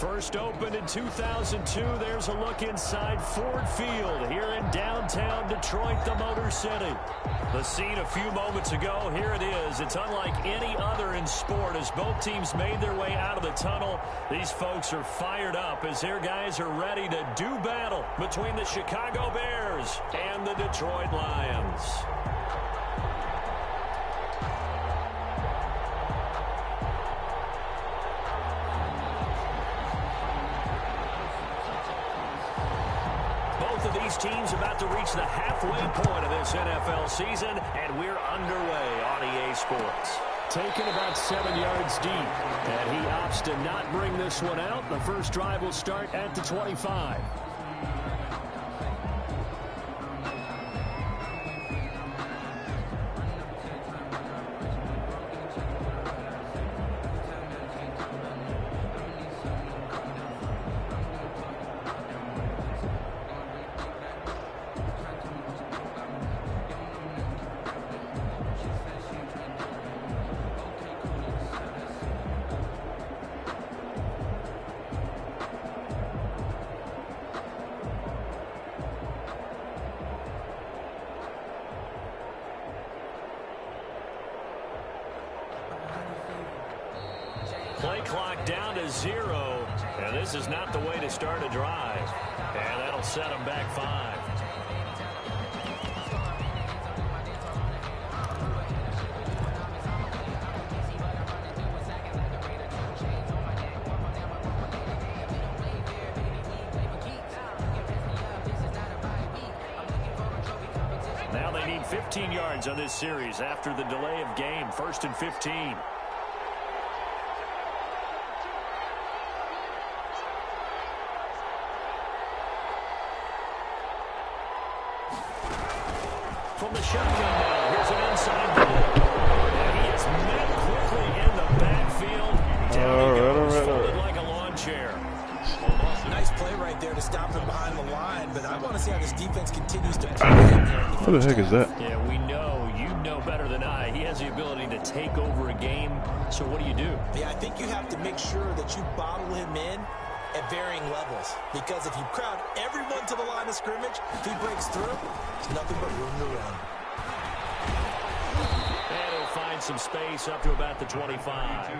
First opened in 2002, there's a look inside Ford Field here in downtown Detroit, the Motor City. The scene a few moments ago, here it is. It's unlike any other in sport as both teams made their way out of the tunnel. These folks are fired up as their guys are ready to do battle between the Chicago Bears and the Detroit Lions. Both of these teams about to reach the halfway point of this NFL season, and we're underway on EA Sports. Taken about 7 yards deep, and he opts to not bring this one out. The first drive will start at the 25. Play clock down to 0, and this is not the way to start a drive. And that'll set them back 5. Now they need 15 yards on this series after the delay of game. 1st and 15. From the shotgun now, here's an inside ball. And he is met quickly in the backfield. Down he goes, folded like a lawn chair. Nice play right there to stop him behind the line, but I want to see how this defense continues to play. What the heck is that? Yeah, we know, you know better than I. He has the ability to take over a game, so what do you do? Yeah, I think you have to make sure that you bottle him in at varying levels, because if you crowd everyone to the line of scrimmage, if he breaks through, there's nothing but room to run. And he'll find some space up to about the 25.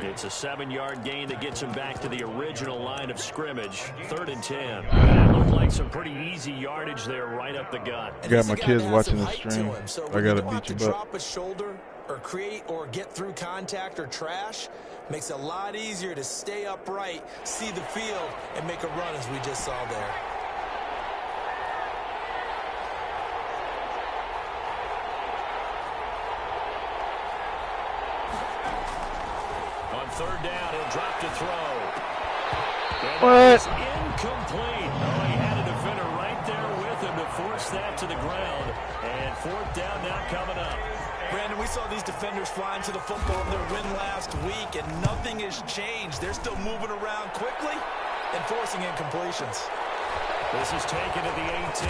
It's a 7-yard gain that gets him back to the original line of scrimmage. 3rd and 10. That looked like some pretty easy yardage there right up the gut. I got my kids watching the stream. So I got to beat you drop up. a shoulder or create or get through contact or trash, makes it a lot easier to stay upright, see the field, and make a run as we just saw there. On 3rd down, he'll drop to throw. What? Incomplete. Oh, he had a defender right there with him to force that to the ground. And 4th down now coming up. Brandon, we saw these defenders flying to the football in their win last week, and nothing has changed. They're still moving around quickly and forcing incompletions. This is taken to the 18.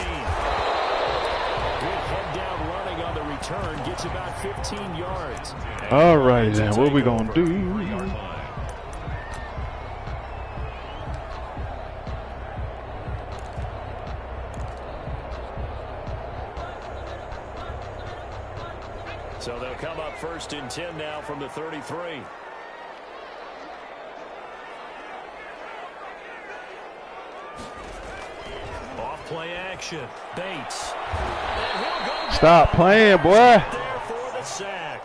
Good head down running on the return. Gets about 15 yards. All right, then. What are we going to do? So they'll come up 1st and 10 now from the 33. Off play action. Bates. Stop playing, boy. There for the sack.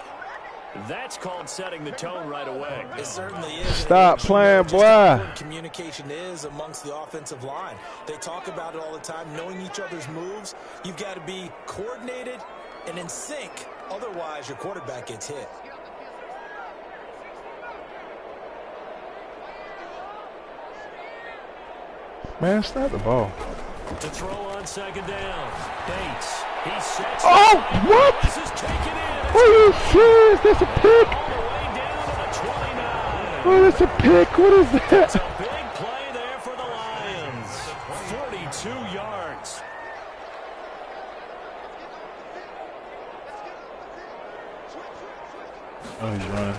That's called setting the tone right away. It certainly is. Stop playing, boy. Communication is amongst the offensive line. They talk about it all the time, knowing each other's moves. You've got to be coordinated and in sync. Otherwise, your quarterback gets hit. Man, snap the ball. To throw on 2nd down. Bates. He sets. Oh, what? This is taken in. Are you serious? That's a pick. All the way down to the 29. Oh, that's a pick. What is that? It's a big play there for the Lions. 42 yards. Oh, he's running.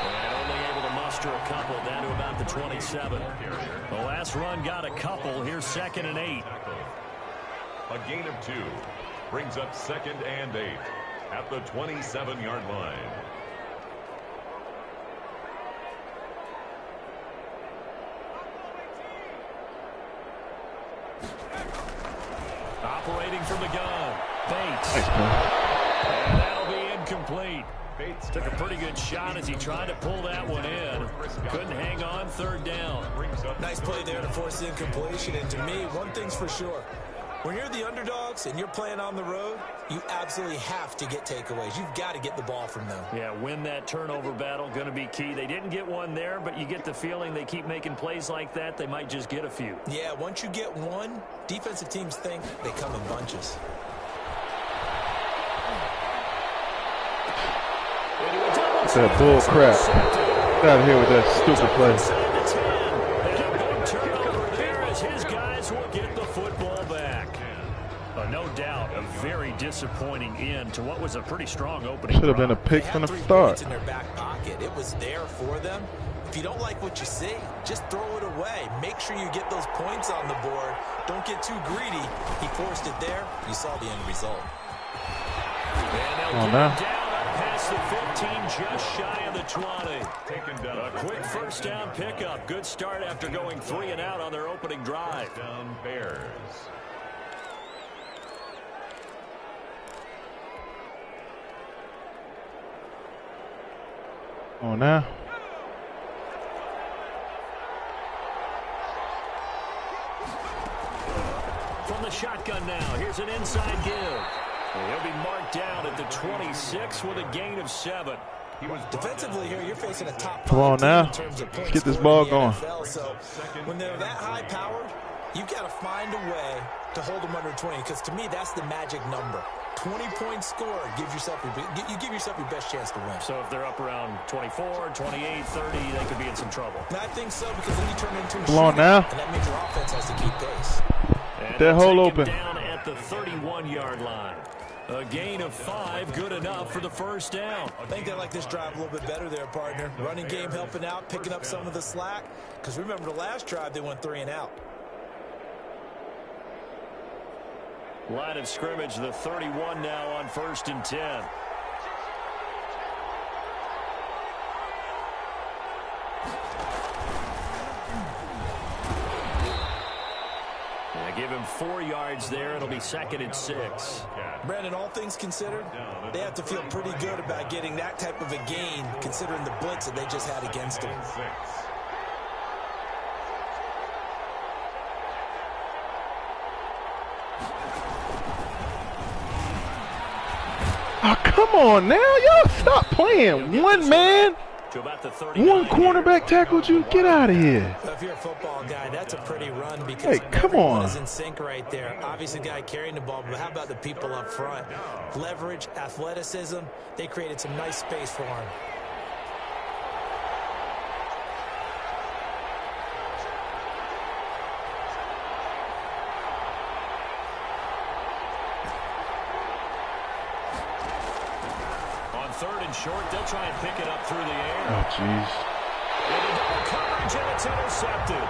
And only able to muster after a couple, down to about the 27. The last run got a couple. Here's 2nd and 8. A gain of 2 brings up 2nd and 8 at the 27-yard line. Operating from the gun, Bates. And that'll be incomplete. Bates took a pretty good shot as he tried to pull that one in. Couldn't hang on, 3rd down. Nice play there to force the incompletion. And to me, one thing's for sure. When you're the underdogs and you're playing on the road, you absolutely have to get takeaways. You've got to get the ball from them. Yeah, win that turnover battle, going to be key. They didn't get one there, but you get the feeling they keep making plays like that, they might just get a few. Yeah, once you get one, defensive teams think they come in bunches. That bull crap. Get out of here with that stupid play. Turnover there as his guys will get the football back. No doubt, a very disappointing end to what was a pretty strong opening. Should have been a pick from the start. In their back pocket. It was there for them. If you don't like what you see, just throw it away. Make sure you get those points on the board. Don't get too greedy. He forced it there. You saw the end result. Oh, now. Past the 15, just shy of the 20. A quick first down pickup. Good start after going 3 and out on their opening drive. Down Bears. Oh, now. From the shotgun now, here's an inside give. He'll be marked down at the 26 with a gain of 7. Defensively here, you're facing a top 5 Come on now. in terms of Let's get this ball going. NFL, so when they're that high-powered, you've got to find a way to hold them under 20, because to me, that's the magic number. 20-point score gives yourself you give yourself your best chance to win. So if they're up around 24, 28, 30, they could be in some trouble. And I think so, because then you turn into a Come on now. and that means your offense has to keep pace. And that hole open. Down at the 31-yard line. A gain of 5, good enough for the first down. I think they like this drive a little bit better there, partner. Running game helping out, picking up some of the slack. Because remember, the last drive, they went 3 and out. Line of scrimmage, the 31 now on 1st and 10. Give him 4 yards there. It'll be 2nd and 6. Brandon, all things considered, they have to feel pretty good about getting that type of a gain, considering the blitz that they just had against them. Oh, come on now. Y'all stop playing. One man. One cornerback tackled you. Get out of here. If you're a football guy, that's a pretty run because come on. is in sync right there. Obviously, the guy carrying the ball, but how about the people up front? Leverage, athleticism. They created some nice space for him. Third and short, they'll try and pick it up through the air. Oh, jeez. Coverage, and it's intercepted.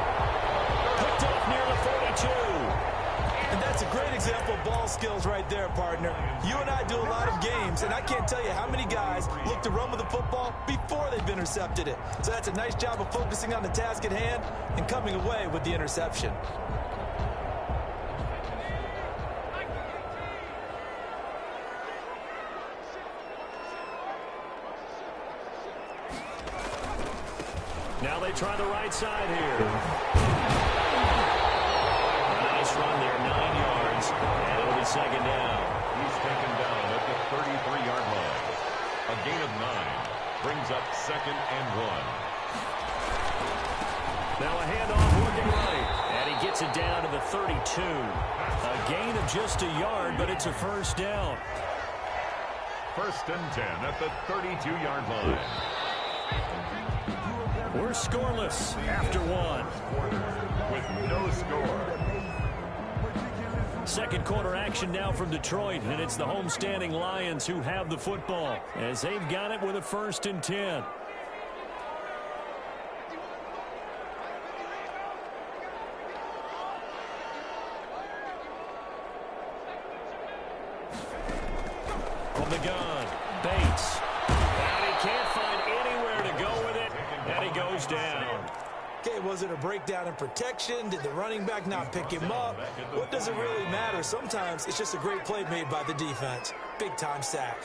Picked off near the 42. And that's a great example of ball skills right there, partner. You and I do a lot of games, and I can't tell you how many guys look to run with the football before they've intercepted it. So that's a nice job of focusing on the task at hand and coming away with the interception. Now they try the right side here. A nice run there, 9 yards, and it'll be 2nd down. He's taken down at the 33-yard line. A gain of 9 brings up 2nd and 1. Now a handoff looking right, and he gets it down to the 32. A gain of just a yard, but it's a first down. 1st and 10 at the 32-yard line. We're scoreless after 1. With no score. Second quarter action now from Detroit, and it's the homestanding Lions who have the football as they've got it with a 1st and 10. from the gun. Bates. And he can't find anywhere to go with it, and he goes down. Okay, was it a breakdown in protection? Did the running back not pick him up? What does it really matter? Sometimes it's just a great play made by the defense. Big-time sack.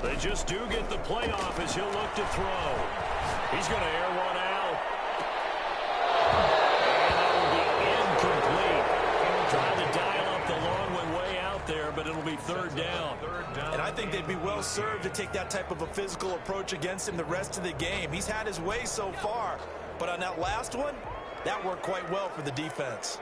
They just do get the playoff as he'll look to throw. He's going to air one out. And that will be incomplete. Trying to dial up the long one way out there, but it'll be third down. And I think they'd be well served to take that type of a physical approach against him the rest of the game. He's had his way so far, but on that last one, that worked quite well for the defense.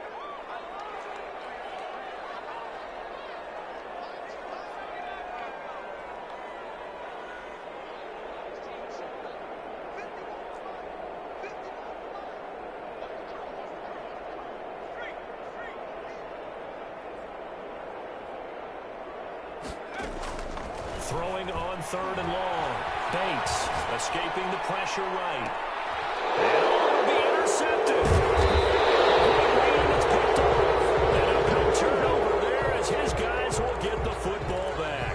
Throwing on third and long. Bates escaping the pressure right. And will be intercepted. It's picked off. And a big turnover there as his guys will get the football back.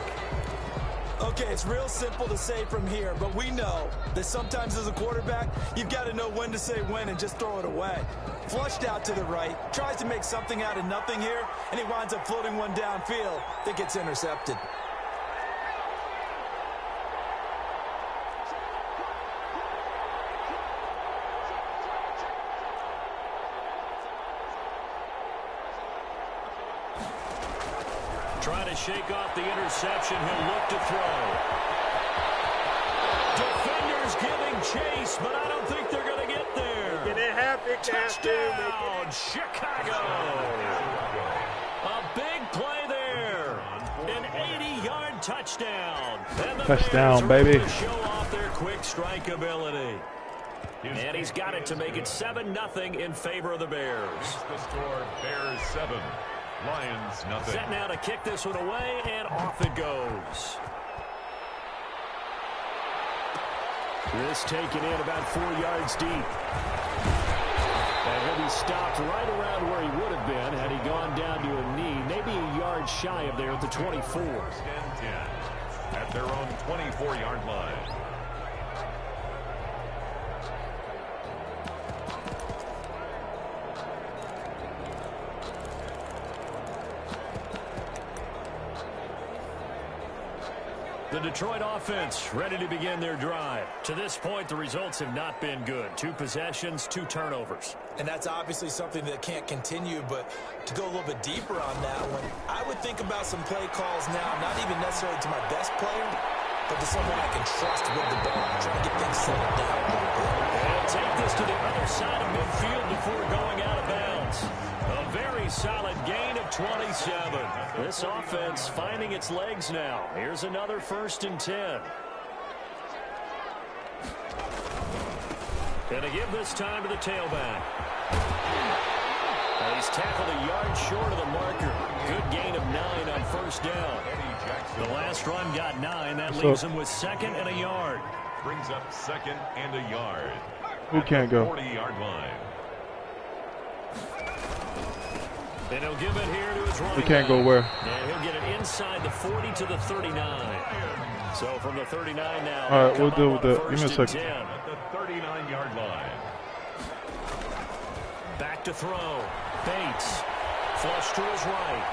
Okay, it's real simple to say from here, but we know that sometimes as a quarterback, you've got to know when to say when and just throw it away. Flushed out to the right, tries to make something out of nothing here, and he winds up floating one downfield that gets intercepted. Trying to shake off the interception. He'll look to throw. Defenders giving chase, but I don't think they're going to get there. Touchdown, Chicago. A big play there. An 80-yard touchdown. And the Touchdown, Bears are baby. able to show off their quick strike ability. And he's got it to make it 7-0 in favor of the Bears. The score, Bears 7. Lions, nothing. Set now to kick this one away, and off it goes. This taken in about 4 yards deep. And he'll be stopped right around where he would have been had he gone down to a knee, maybe a yard shy of there at the 24. First and 10 at their own 24-yard line. The Detroit offense ready to begin their drive. To this point, the results have not been good. 2 possessions, 2 turnovers. And that's obviously something that can't continue, but to go a little bit deeper on that one, I would think about some play calls now, not even necessarily to my best player, but to someone I can trust with the ball, trying to get things settled down a little bit. And take this to the other side of midfield before going out of bounds. A very solid gain of 27. This offense finding its legs now. Here's another 1st and 10. And to give this time to the tailback. And he's tackled a yard short of the marker. Good gain of 9 on 1st down. The last run got 9. That leaves him with 2nd and a yard. Brings up 2nd and a yard. Who can't go? 40-yard line. And he'll give it here to his running We can't back. go where? And he'll get it inside the 40 to the 39. So from the 39 now. All right, we'll deal with that. Give me a second. At the 39-yard line. Back to throw. Bates. Flush to his right.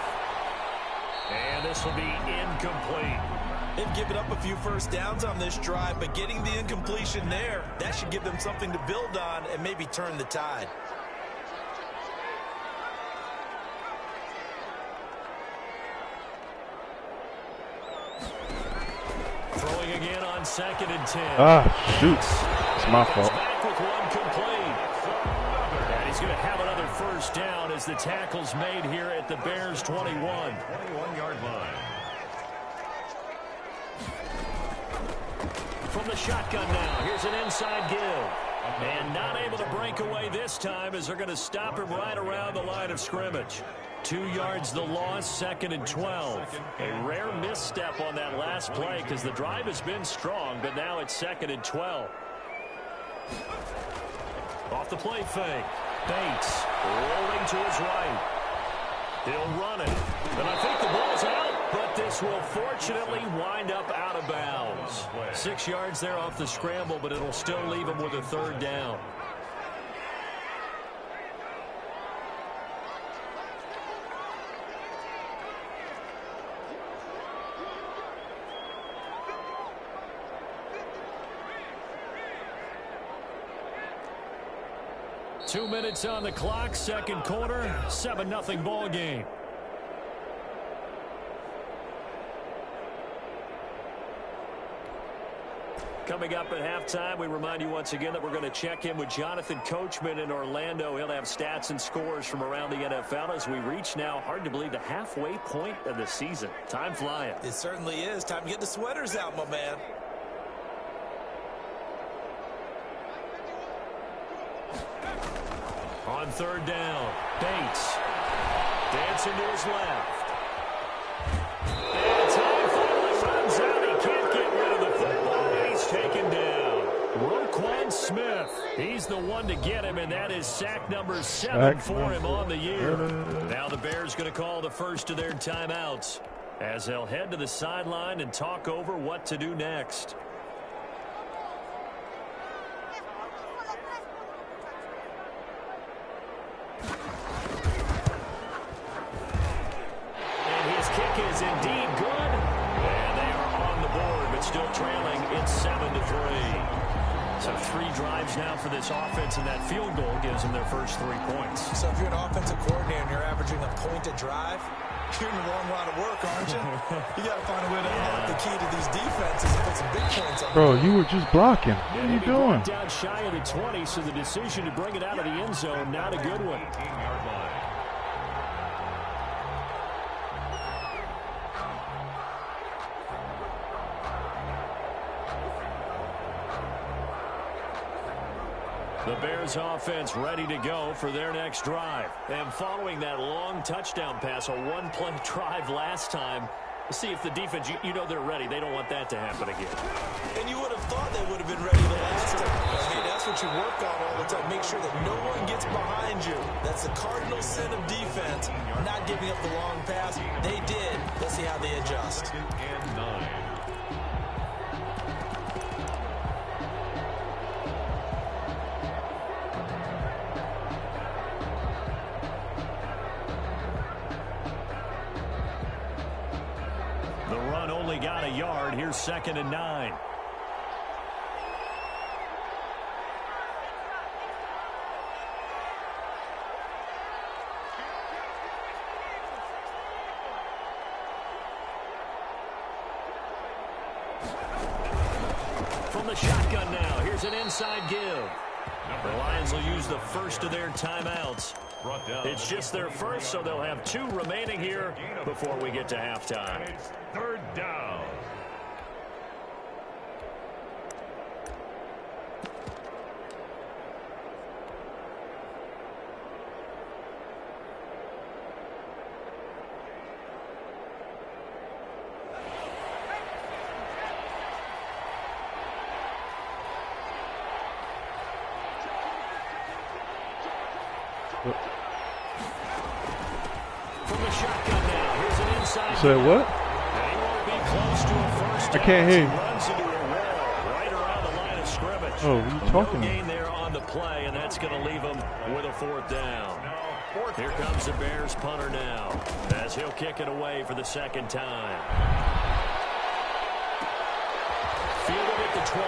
And this will be incomplete. They've given up a few 1st downs on this drive, but getting the incompletion there, that should give them something to build on and maybe turn the tide. Throwing again on 2nd and 10. Ah, shoot. It's my fault. Back with one complete. And he's going to have another 1st down as the tackle's made here at the Bears 21. 21-yard line. From the shotgun now, here's an inside give. And not able to break away this time as they're going to stop him right around the line of scrimmage. 2 yards the loss, 2nd and 12. A rare misstep on that last play because the drive has been strong, but now it's 2nd and 12. Off the play fake. Bates rolling to his right. He'll run it. And I think the ball's out, but this will fortunately wind up out of bounds. 6 yards there off the scramble, but it'll still leave him with a third down. Two minutes on the clock, second quarter, 7-0 ball game. Coming up at halftime, we remind you once again that we're going to check in with Jonathan Coachman in Orlando. He'll have stats and scores from around the NFL as we reach now, hard to believe, the halfway point of the season. Time flying. It certainly is. Time to get the sweaters out, my man. On third down, Bates dancing to his left. And time finally runs out. He can't get rid of the football. He's taken down. Roquan Smith. He's the one to get him, and that is sack number 7 for him on the year. Now the Bears going to call the first of their timeouts as they'll head to the sideline and talk over what to do next. Is indeed good, and they are on the board, but still trailing. It's 7-3. So 3 drives now for this offense, and that field goal gives them their first 3 points. So if you're an offensive coordinator and you're averaging a point a drive, you're in the wrong line of work, aren't you? You got to find a way to unlock the key to these defenses and put some big points on. Bro, you were just blocking. What are you doing? Down shy of the 20, so the decision to bring it out of the end zone, not a good one. The Bears offense ready to go for their next drive. And following that long touchdown pass, a one-play drive last time, see if the defense, you know they're ready. They don't want that to happen again. And you would have thought they would have been ready the last time. I mean, that's what you work on all the time. Make sure that no one gets behind you. That's the cardinal sin of defense, not giving up the long pass. They did. Let's see how they adjust. Got a yard. Here's 2nd and 9. From the shotgun now. Here's an inside give. The Lions will use the first of their timeouts. It's just their first, so they'll have 2 remaining here before we get to halftime. It's 3rd down. From the shotgun now, here's an inside. Say what? And he won't be close to a first down. I can't hear you. He runs into a wall right around the line of scrimmage. Oh, what are you talking No about? gain there on the play, and that's going to leave him with a 4th down. Here comes the Bears punter now, as he'll kick it away for the 2nd time. Fielded at the 20.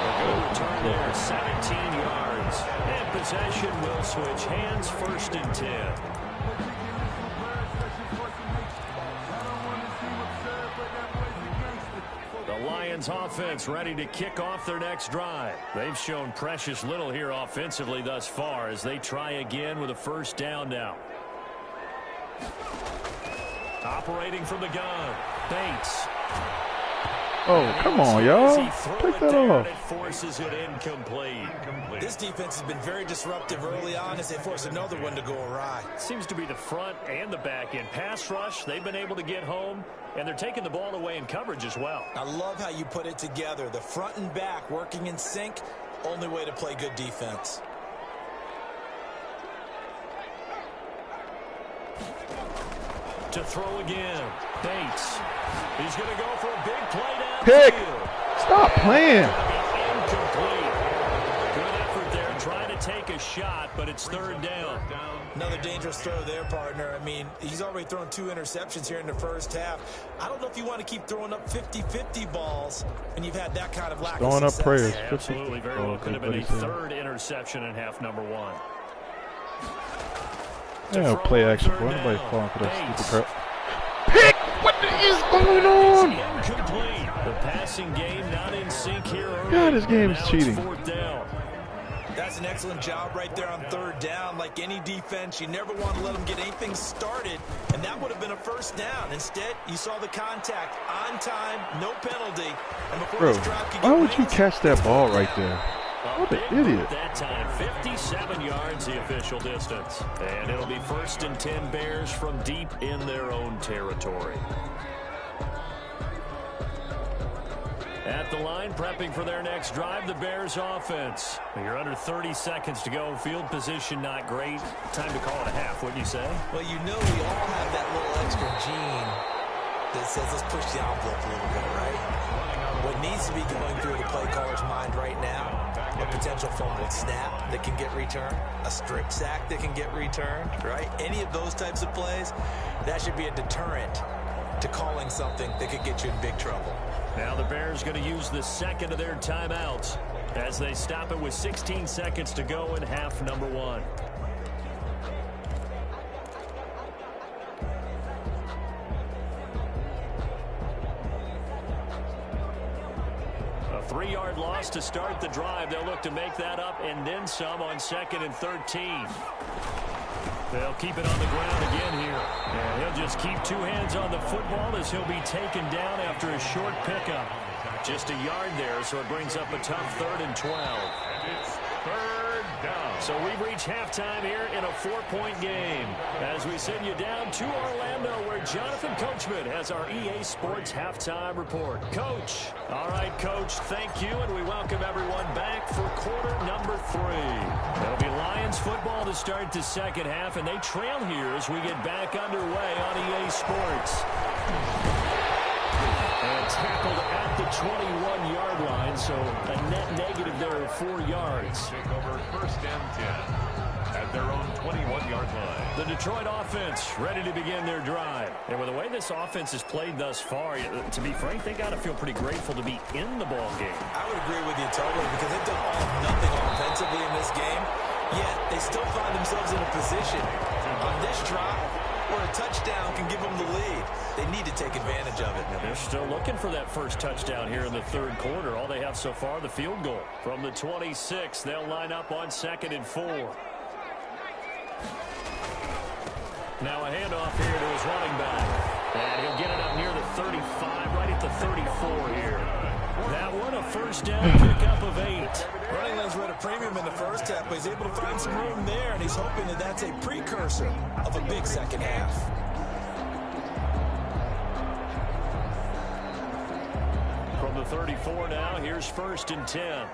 A good return there, 17 yards. And possession will switch hands, 1st and 10. The Lions offense ready to kick off their next drive. They've shown precious little here offensively thus far as they try again with a 1st down now. Operating from the gun, Bates. Oh, come on, y'all. Take that off. It forces it incomplete. This defense has been very disruptive early on as they force another one to go awry. Seems to be the front and the back end. Pass rush, they've been able to get home, and they're taking the ball away in coverage as well. I love how you put it together. The front and back working in sync, only way to play good defense. To throw again. Bates. He's going to go for a big play downfield. Pick. Stop playing. Incomplete. Good effort there trying to take a shot, but it's third down. Another dangerous throw there, partner. I mean, he's already thrown 2 interceptions here in the first half. I don't know if you want to keep throwing up 50-50 balls when you've had that kind of lack of success. Throwing up prayers. Yeah, absolutely. Very well could have been a third interception in half number 1. Yeah, play action, boy. Nobody falling for that stupid crap. Pick! What is going on? Incomplete. The passing game not in sync here early. God, this game is cheating. Fourth down. That's an excellent job right there on third down. Like any defense, you never want to let them get anything started, and that would have been a first down. Instead, you saw the contact on time, no penalty. And before this drive could get Why would you catch that ball right there? What an idiot. That time, 57 yards the official distance. And it'll be 1st and 10 Bears from deep in their own territory. At the line, prepping for their next drive, the Bears offense. You're under 30 seconds to go. Field position not great. Time to call it a half, wouldn't you say? Well, you know we all have that little extra gene that says let's push the envelope a little bit, right? What needs to be going through the play caller's mind right now, a potential fumbled snap that can get returned, a strip sack that can get returned, right? Any of those types of plays, that should be a deterrent to calling something that could get you in big trouble. Now the Bears going to use the second of their timeouts as they stop it with 16 seconds to go in half number 1. A 3-yard loss to start the drive. They'll look to make that up and then some on 2nd and 13. They'll keep it on the ground again here. And he'll just keep 2 hands on the football as he'll be taken down after a short pickup. Just a yard there, so it brings up a tough 3rd and 12. It's third down. So we've reached halftime here in a 4-point game as we send you down to Orlando where Jonathan Coachman has our EA Sports halftime report. Coach. All right, Coach, thank you, and we welcome everyone back for quarter number 3. It'll be Lions football to start the second half, and they trail here as we get back underway on EA Sports. And tackled at the 21-yard line, so a net negative there of 4 yards. Take over 1st and 10 at their own 21-yard line. The Detroit offense ready to begin their drive. And with the way this offense has played thus far, to be frank, they got to feel pretty grateful to be in the ball game. I would agree with you totally because they've done all of nothing offensively in this game, yet they still find themselves in a position on this drive where a touchdown can give them the lead. They need to take advantage of it. And they're still looking for that first touchdown here in the 3rd quarter. All they have so far, the field goal. From the 26, they'll line up on 2nd and 4. Now a handoff here to his running back. And he'll get it up near the 35, right at the 34 here. That one, a first down pickup of 8. Running lanes were at a premium in the first half, but he's able to find some room there, and he's hoping that that's a precursor of a big second half. From the 34 now, here's 1st and 10.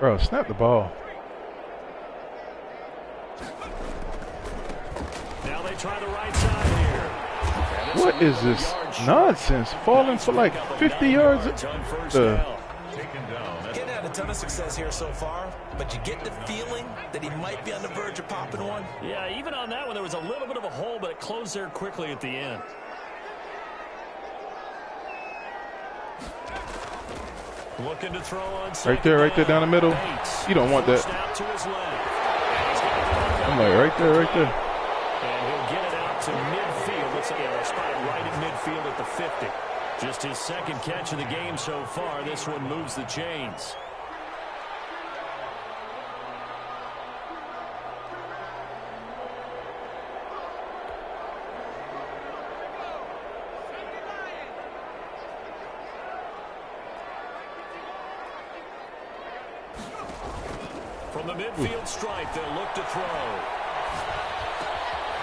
Bro, snap the ball. Now they try the right side here. What is this nonsense? Falling for like 50 yards. Getting had a ton of success here so far, but you get the feeling that he might be on the verge of popping one. Yeah, even on that one, there was a little bit of a hole, but it closed there quickly at the end. Looking to throw on right there down the middle. You don't want that. I'm like, right there. And he'll get it out to midfield. Looks like a spot right at midfield at the 50. Just his 2nd catch of the game so far. This one moves the chains. From the midfield stripe, they'll look to throw.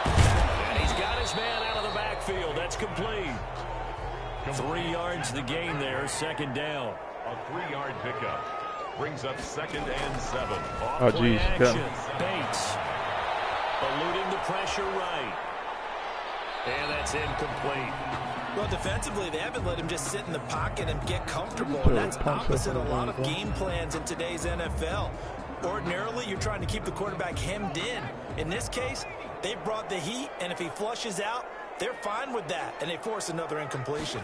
And he's got his man out of the backfield. That's complete. 3 yards the gain there, second down. A 3-yard pickup brings up 2nd and 7. Oh, geez. Bates eluding the pressure right. And that's incomplete. Well, defensively, they haven't let him just sit in the pocket and get comfortable. And that's opposite a lot of game plans in today's NFL. Ordinarily, you're trying to keep the quarterback hemmed in. In this case, they brought the heat, and if he flushes out, they're fine with that, and they force another incompletion.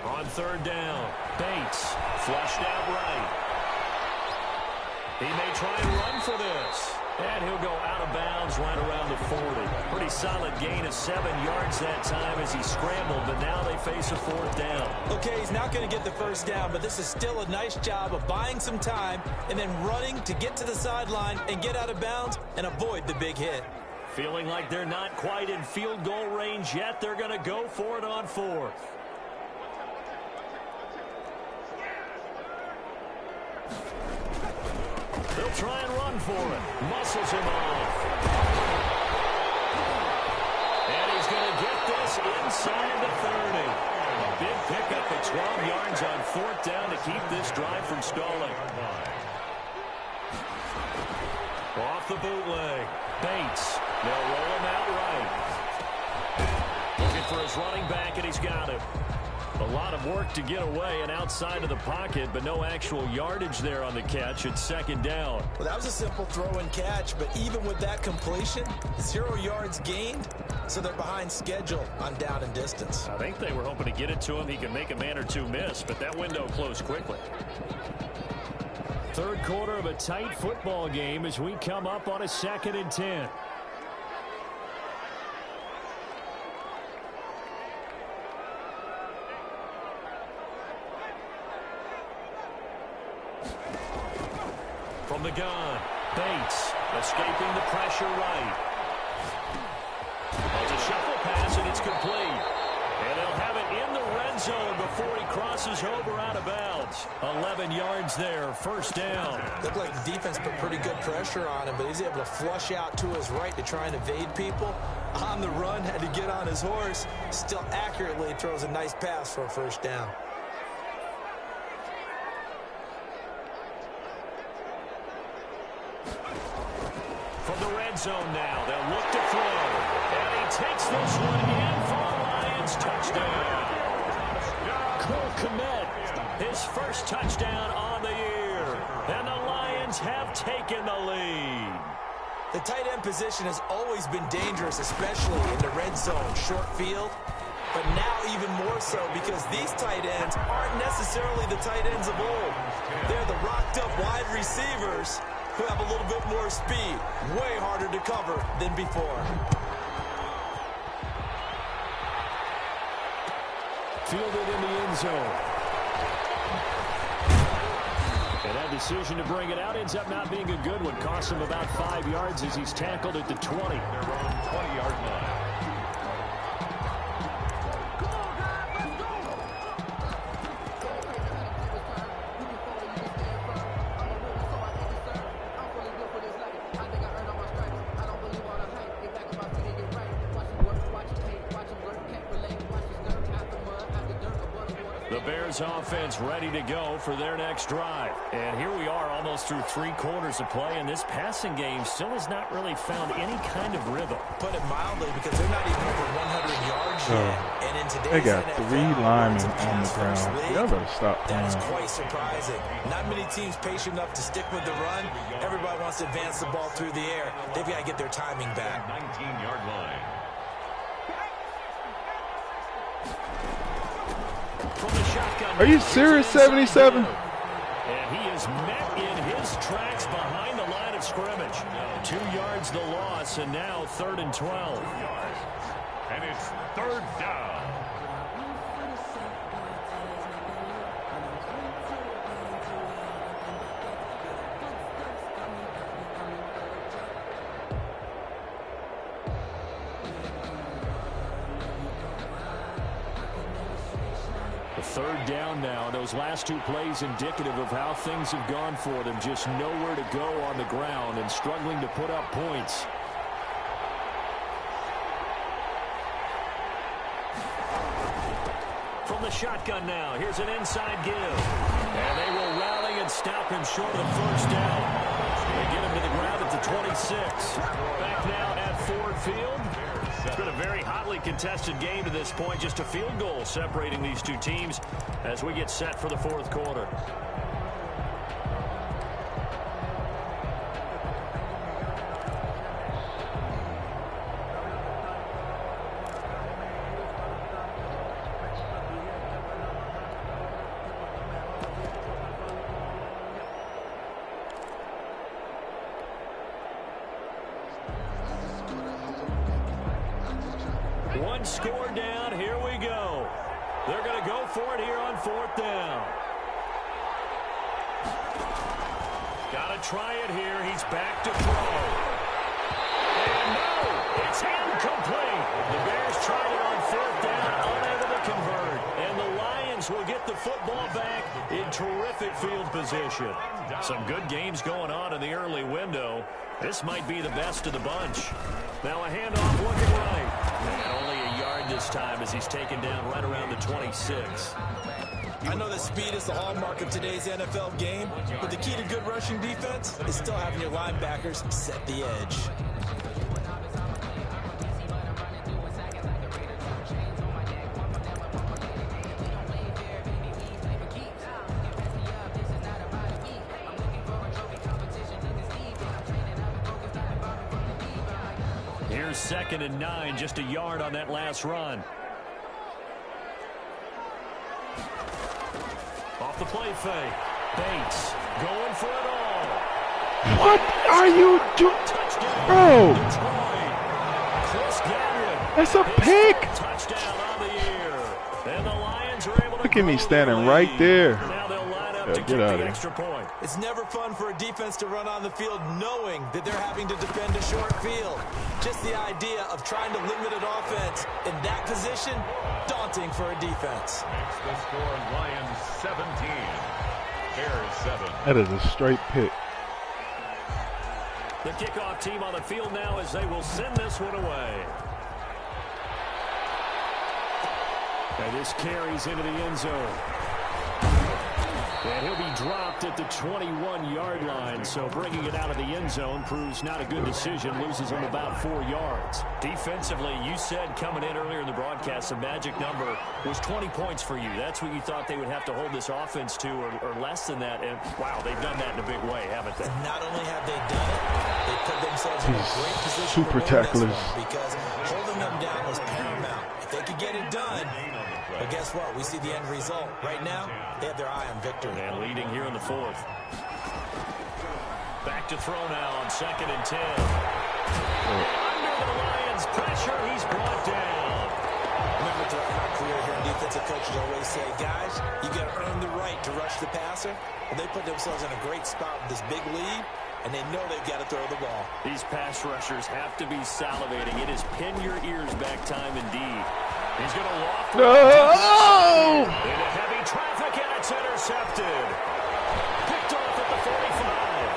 On 3rd down, Bates flushed out right. He may try and run for this. And he'll go out of bounds right around the 40. Pretty solid gain of 7 yards that time as he scrambled, but now they face a 4th down. Okay, he's not going to get the 1st down, but this is still a nice job of buying some time and then running to get to the sideline and get out of bounds and avoid the big hit. Feeling like they're not quite in field goal range yet, they're going to go for it on 4th. They'll try and run for it. Muscles him off. And he's going to get this inside the 30. A big pickup at 12 yards on 4th down to keep this drive from stalling. Off the bootleg. Bates. They'll roll him out right. Looking for his running back, and he's got it. A lot of work to get away and outside of the pocket, but no actual yardage there on the catch. It's 2nd down. Well, that was a simple throw and catch, but even with that completion, 0 yards gained, so they're behind schedule on down and distance. I think they were hoping to get it to him. He could make a man or two miss, but that window closed quickly. 3rd quarter of a tight football game as we come up on a 2nd and 10. From the gun, Bates escaping the pressure right. It's a shuffle pass, and it's complete. And they'll have it in the red zone before he crosses over out of bounds. 11 yards there, 1st down. Looked like the defense put pretty good pressure on him, but he's able to flush out to his right to try and evade people. On the run, had to get on his horse. Still accurately throws a nice pass for a 1st down. From the red zone now, they'll look to throw. And he takes this one in for the Lions. Touchdown. Cole Kmet, his 1st touchdown on the year. And the Lions have taken the lead. The tight end position has always been dangerous, especially in the red zone, short field. But now even more so because these tight ends aren't necessarily the tight ends of old. They're the rocked-up wide receivers who have a little bit more speed, way harder to cover than before. Fielded in the end zone. And that decision to bring it out ends up not being a good one. Costs him about 5 yards as he's tackled at the 20. Their own 20-yard line. Offense ready to go for their next drive. And here we are almost through 3 quarters of play, and this passing game still has not really found any kind of rhythm. Put it mildly, because they're not even over 100 yards yet. And in today's they got NFL, 3 linemen on the ground. Y'all better stop that is playing. quite surprising. Not many teams patient enough to stick with the run. Everybody wants to advance the ball through the air. They've got to get their timing back. 19-yard line. Are you serious, 77? And he is met in his tracks behind the line of scrimmage. 2 yards the loss, and now 3rd and 12. And it's 3rd down. third down now. Those last two plays indicative of how things have gone for them. Just nowhere to go on the ground and struggling to put up points. From the shotgun now, here's an inside give. And they will rally and stop him short of the first down. They get him to the ground at the 26. Back now at Ford Field. It's been a very hotly contested game to this point. Just a field goal separating these two teams as we get set for the fourth quarter. One score down. Here we go. They're going to go for it here on fourth down. Got to try it here. He's back to throw. And no, it's incomplete. The Bears tried it on fourth down, unable to convert. And the Lions will get the football back in terrific field position. Some good games going on in the early window. This might be the best of the bunch. Now a handoff looking right. And only a yard this time as he's taken down right around the 26. I know that speed is the hallmark of today's NFL game, but the key to good rushing defense is still having your linebackers set the edge. Here's 2nd and 9, just a yard on that last run. Off the play fake. Bates going for it all. What are you doing? Bro, that's a pick. Touchdown on the year. And the Lions are able to Look at me standing right there. Now they'll line up Yeah, to get kick out of the here. extra point. It's never fun for a defense to run on the field knowing that they're having to defend a short field. Just the idea of trying to limit an offense in that position, daunting for a defense. Makes the score Lions 17, Bears 7. That is a straight pick. The kickoff team on the field now as they will send this one away. And this carries into the end zone. And he'll be dropped at the 21-yard line, so bringing it out of the end zone proves not a good decision, loses him about 4 yards. Defensively, you said coming in earlier in the broadcast, the magic number was 20 points for you. That's what you thought they would have to hold this offense to, or less than that, and wow, they've done that in a big way, haven't they? Not only have they done it, they put themselves in a great position super to win this tacklers. one because holding them down was paramount. If they could get it done, but guess what? We see the end result. Right now, they have their eye on victory. And leading here in the fourth. Back to throw now on 2nd and 10. Under the Lions' pressure, he's brought down. Remember, throughout my career here, defensive coaches always say, guys, you got to earn the right to rush the passer. Well, they put themselves in a great spot with this big lead, and they know they've got to throw the ball. These pass rushers have to be salivating. It is pin your ears back time indeed. He's going to loft No! into heavy traffic, and it's intercepted. Picked off at the 45.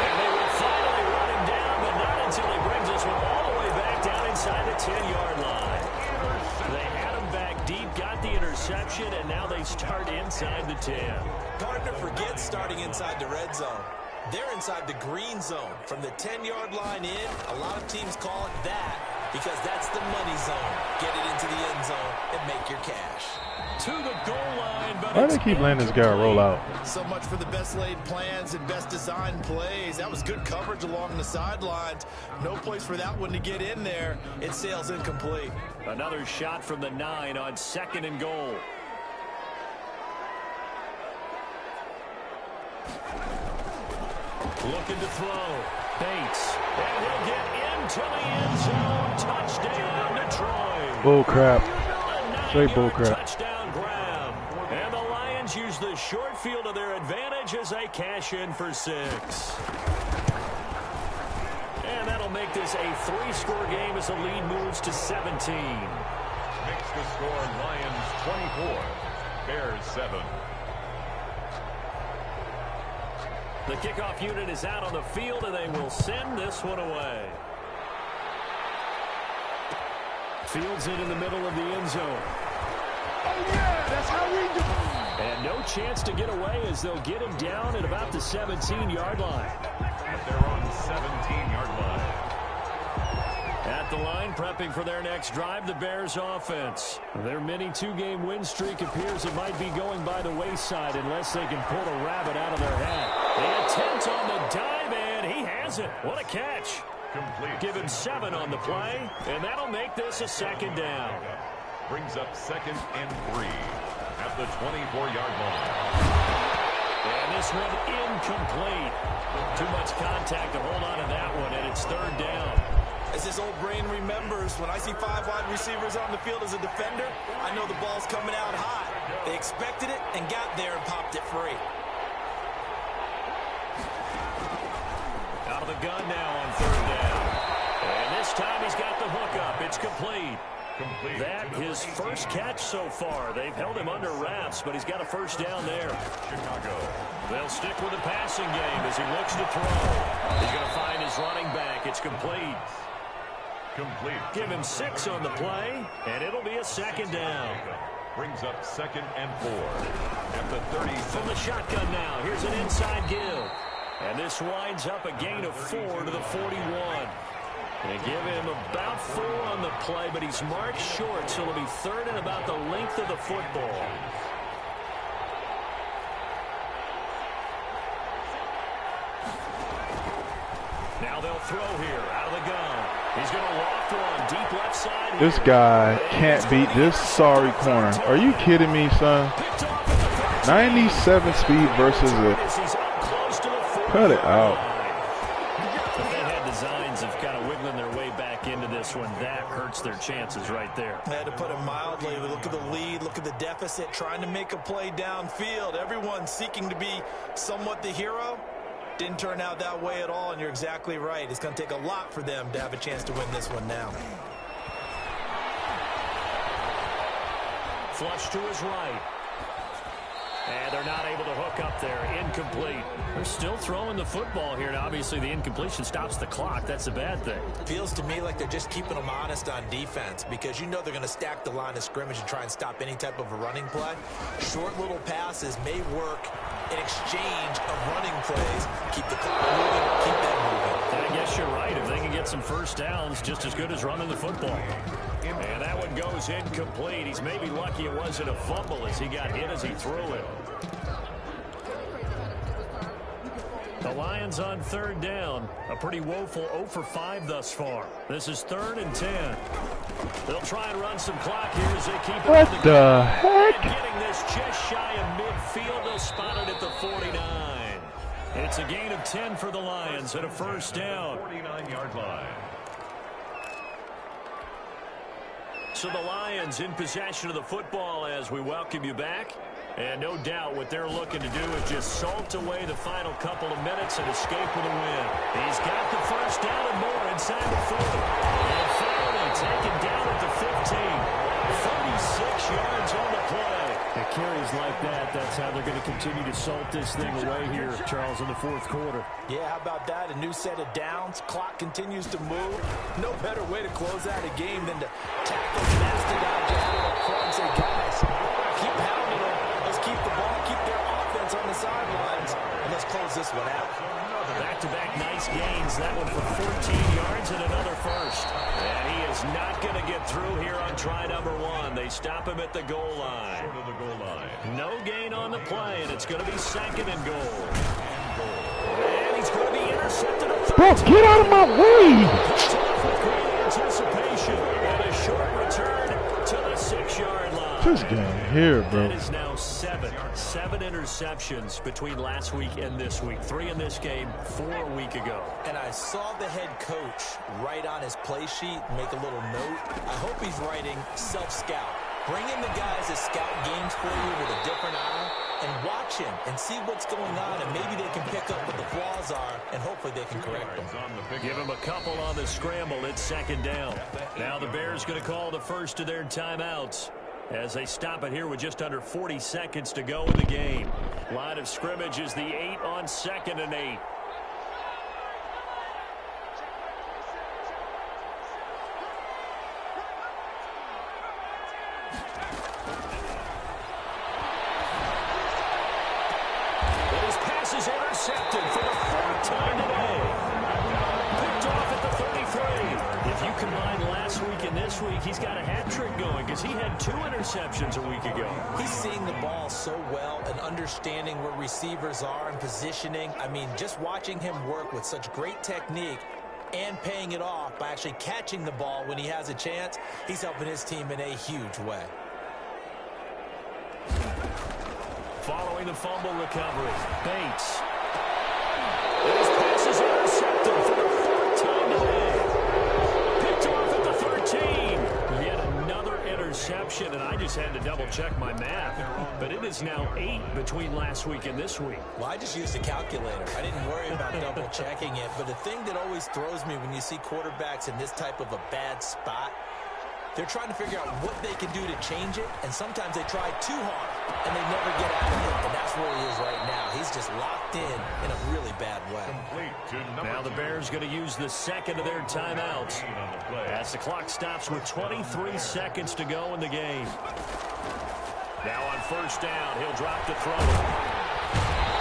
And they will finally run him down, but not until he brings us one all the way back down inside the 10-yard line. They had him back deep, got the interception, and now they start inside the 10. Gardner forgets starting inside the red zone. They're inside the green zone. From the 10-yard line in, a lot of teams call it that because that's the money zone. Get it into the end zone and make your cash. To the goal line, but Why do they keep letting this guy roll out? So much for the best laid plans and best designed plays. That was good coverage along the sidelines. No place for that one to get in there. It sails incomplete. Another shot from the 9 on 2nd and goal. Looking to throw. Bates. And he'll get into the end zone. Touchdown, Detroit. Bull crap. Straight bull crap. Touchdown grab. And the Lions use the short field to their advantage as they cash in for 6. And that'll make this a 3-score game as the lead moves to 17. Makes the score, Lions 24, Bears 7. The kickoff unit is out on the field, and they will send this one away. Fields it in the middle of the end zone. Oh, yeah, that's how we do it. And no chance to get away as they'll get him down at about the 17-yard line. But they're on the 17-yard line. At the line, prepping for their next drive, the Bears offense. Their mini two-game win streak appears it might be going by the wayside unless they can pull a rabbit out of their hat. The attempt on the dive, and he has it. What a catch. Complete. Give him 7 on the play, and that'll make this a second down. Brings up 2nd and 3 at the 24-yard line. And this one incomplete. Too much contact to hold on to that one, and it's 3rd down. As his old brain remembers, when I see 5 wide receivers on the field as a defender, I know the ball's coming out hot. They expected it and got there and popped it free. Out of the gun now on 3rd down. And this time he's got the hook up. It's complete. That his first catch so far. They've held him under wraps, but he's got a first down there. Chicago. They'll stick with the passing game as he looks to throw. He's going to find his running back. It's complete. Give him 6 on the play, and it'll be a second down. Brings up 2nd and 4 at the 30. From the shotgun now, here's an inside give. And this winds up a gain of 4 to the 41. They give him about 4 on the play, but he's marked short, so it'll be 3rd and about the length of the football. Now they'll throw here out of the gun. He's going to loft one deep left side. This guy can't beat this sorry corner. Are you kidding me, son? 97 speed versus a... Cut it out. If they had designs of kind of wiggling their way back into this one, that hurts their chances right there. I had to put it mildly. Look at the lead, look at the deficit, trying to make a play downfield. Everyone seeking to be somewhat the hero. Didn't turn out that way at all, and you're exactly right. It's going to take a lot for them to have a chance to win this one now. Flush to his right. And they're not able to hook up there. Incomplete. They're still throwing the football here, and obviously the incompletion stops the clock. That's a bad thing. Feels to me like they're just keeping them honest on defense because you know they're going to stack the line of scrimmage and try and stop any type of a running play. Short little passes may work in exchange of running plays. Keep the clock moving, keep them moving. I guess you're right. If they can get some first downs, just as good as running the football. And that one goes incomplete. He's maybe lucky it wasn't a fumble as he got hit as he threw it. The Lions on 3rd down. A pretty woeful 0 for 5 thus far. This is 3rd and 10. They'll try and run some clock here as they keep it. What the heck? And getting this just shy of midfield. They'll spot it at the 49. It's a gain of 10 for the Lions and a first down. 49-yard line. So the Lions in possession of the football as we welcome you back. And no doubt what they're looking to do is just salt away the final couple of minutes and escape with a win. He's got the first down and more inside the 40. And finally taken down at the 15. 36 yards on the play. It carries like that. That's how they're going to continue to salt this thing away here, Charles, in the 4th quarter. Yeah, how about that? A new set of downs. Clock continues to move. No better way to close out a game than to tap those nasty guys you have up front and say, guys, keep pounding them. Let's keep the ball, keep their offense on the sidelines, and let's close this one out. Back-to-back nice gains. That one for 14 yards and another first. And he is not going to get through here on try number 1. They stop him at the goal line. No gain on the play, and it's going to be 2nd and goal. And he's going to be intercepted. Bro, get out of my way! Great anticipation and a short return to the 6-yard line. This game here, bro. That is now 7 interceptions between last week and this week. 3 in this game, 4 a week ago. And I saw the head coach write on his play sheet, make a little note. I hope he's writing self-scout. Bring in the guys that scout games for you with a different eye and watch him and see what's going on, and maybe they can pick up what the flaws are, and hopefully they can correct them. Give him a couple on the scramble. It's second down. Now the Bears going to call the first of their timeouts as they stop it here with just under 40 seconds to go in the game. Line of scrimmage is the 8 on 2nd and 8. Intercepted for the 4th time today. Picked off at the 33. If you combine last week and this week, he's got a hat trick going because he had 2 interceptions a week ago. He's seeing the ball so well and understanding where receivers are and positioning. I mean, just watching him work with such great technique and paying it off by actually catching the ball when he has a chance, he's helping his team in a huge way. Following the fumble recovery, Bates. His pass is intercepted for the 4th time today. Picked off at the 13. Yet another interception, and I just had to double-check my math. But it is now 8 between last week and this week. Well, I just used a calculator. I didn't worry about double-checking it. But the thing that always throws me when you see quarterbacks in this type of a bad spot, they're trying to figure out what they can do to change it, and sometimes they try too hard, and they never get out of it, and that's where he is right now. He's just locked in a really bad way. Now the Bears going to use the 2nd of their timeouts as the clock stops with 23 seconds to go in the game. Now on 1st down, he'll drop to throw.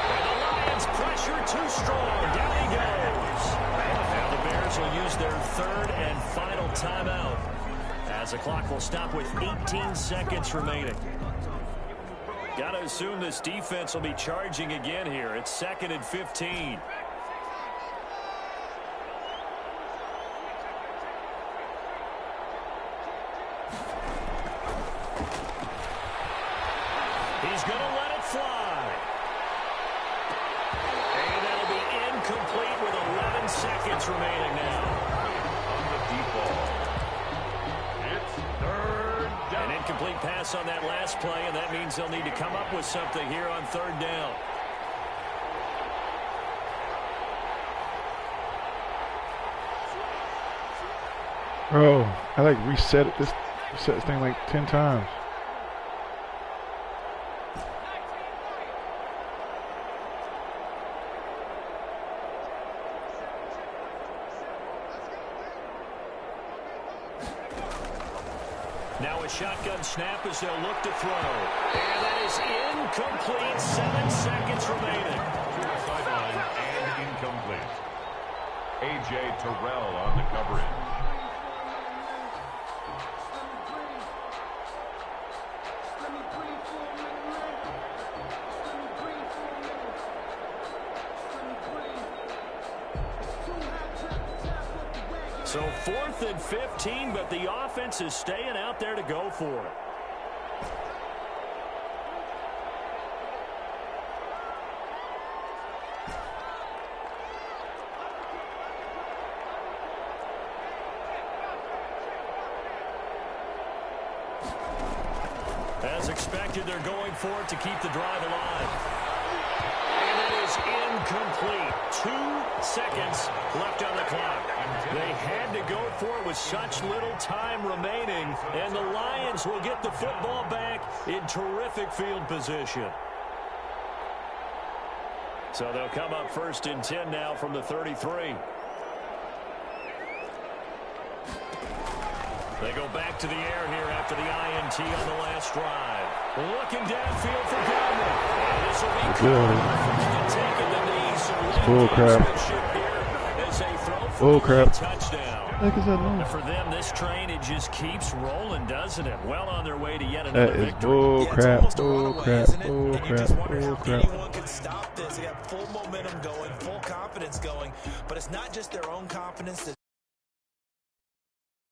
And the Lions pressure too strong. Down he goes. Now the Bears will use their 3rd and final timeout, as the clock will stop with 18 seconds remaining. Got to assume this defense will be charging again here. It's 2nd and 15. He's going to let it fly. And that'll be incomplete with 11 seconds remaining now. On the deep ball. An incomplete pass on that last play, and that means they'll need to come up with something here on 3rd down. Bro, I like reset this thing like 10 times. Now a shotgun snap as they'll look to throw. And that is incomplete. 7 seconds remaining. To the sideline and incomplete. A.J. Terrell on the coverage. So 4th and 15, but the offense is staying out there to go for it. As expected, they're going for it to keep the drive alive. And it is incomplete. 2 seconds left on the clock. They had to go for it with such little time remaining, and the Lions will get the football back in terrific field position. So they'll come up 1st and 10 now from the 33. They go back to the air here after the INT on the last drive. Looking downfield for Godwin. And this will be caught. Taking the knee, so bull crap. Bull crap. Touchdown. What the heck is that noise? For them, this train, it just keeps rolling, doesn't it? Well on their way to yet another victory. That is bull crap, bull crap, bull crap, bull crap. Anyone can stop this. They have full momentum going, full confidence going, but it's not just their own confidence.